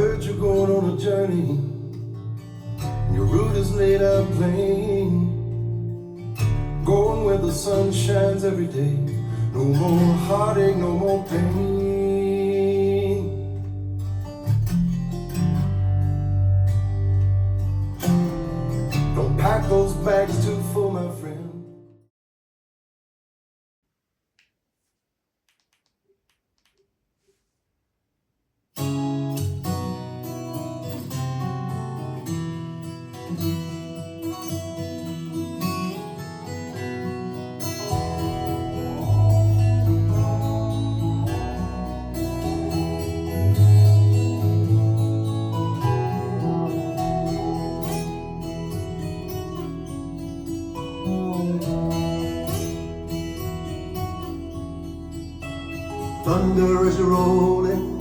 heard you're going on a journey, and your route is laid out plain. Going where the sun shines every day. No more heartache, no more pain. Don't pack those bags too full, my friend. Thunder is rolling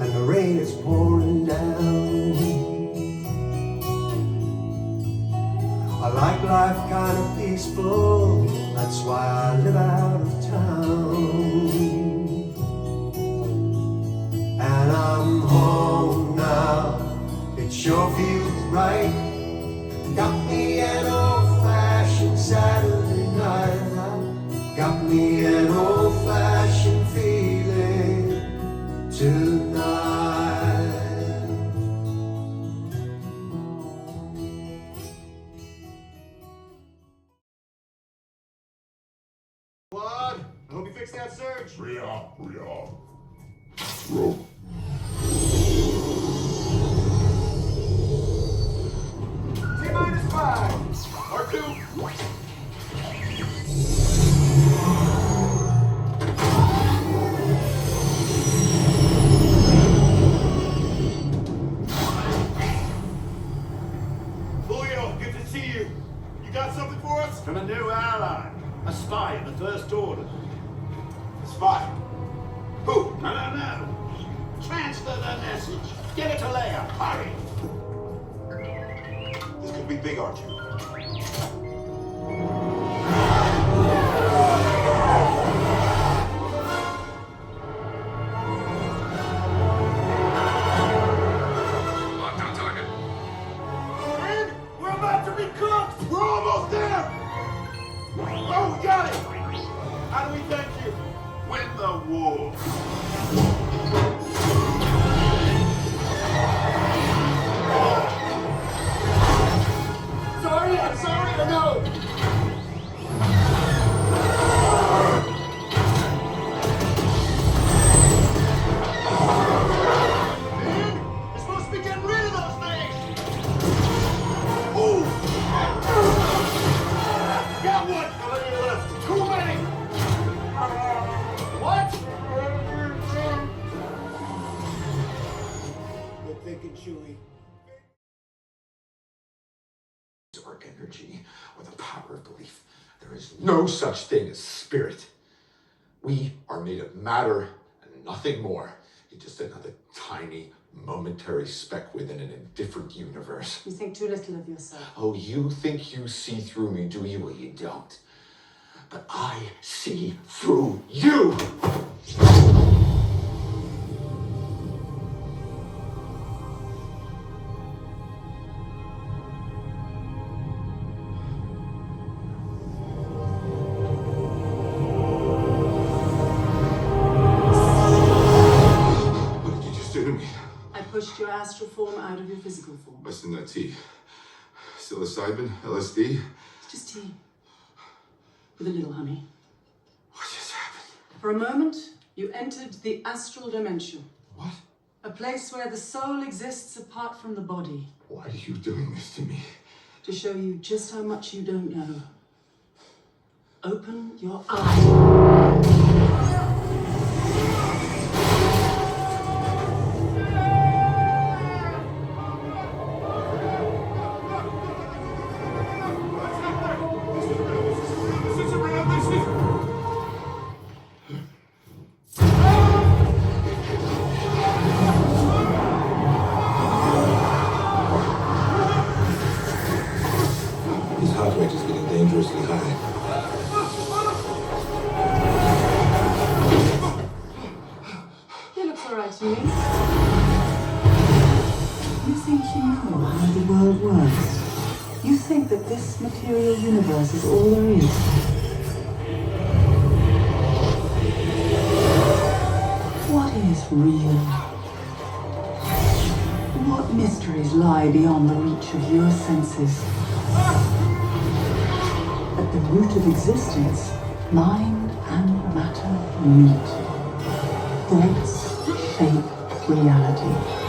and the rain is pouring down. I like life kind of peaceful, that's why I live out of town. And I'm home now, it sure feels right. Got me an old-fashioned Saturday night. Got me an old-fashioned feeling tonight. Claude, I hope you fixed that surge. Rope. T-5. R2. From a new ally, a spy in the First Order. A spy? Who? No. Transfer the message. Get it to Leia. Hurry. This could be big, R2. Lockdown target. And we're about to be cooked! We're almost there! Oh, we got it! How do we thank you? Win the war. I'm sorry, I know! Man, we're supposed to be getting rid of those things! Ooh! Got one! How many left? Too many! What? Good thinking, Chewie. Or energy, or the power of belief. There is no such thing as spirit. We are made of matter and nothing more. You're just another tiny, momentary speck within an indifferent universe. You think too little of yourself. Oh, you think you see through me, do you? Well, you don't. But I see through you! Pushed your astral form out of your physical form. What's in that tea? Psilocybin? LSD? It's just tea. With a little honey. What just happened? For a moment, you entered the astral dimension. What? A place where the soul exists apart from the body. Why are you doing this to me? To show you just how much you don't know. Open your eyes. His heart rate is getting dangerously high. You think that this material universe is all there is? What is real? What mysteries lie beyond the reach of your senses? At the root of existence, mind and matter meet. Thoughts shape reality.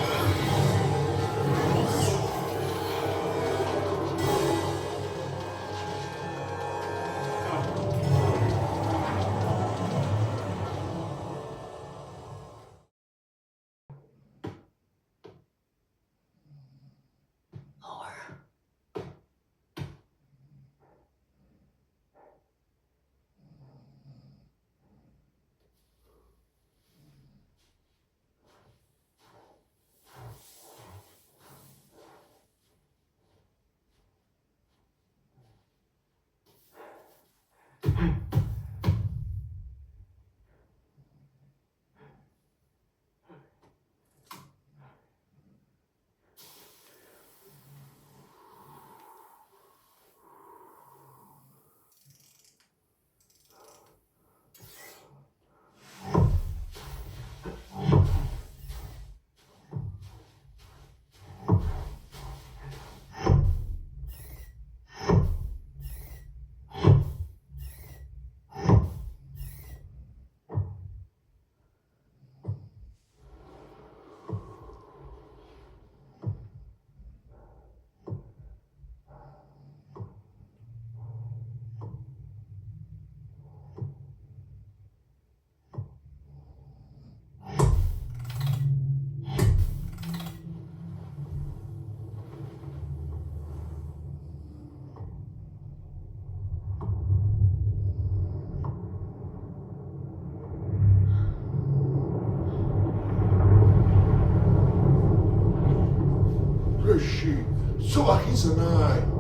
Rishi, Suaki-sanai.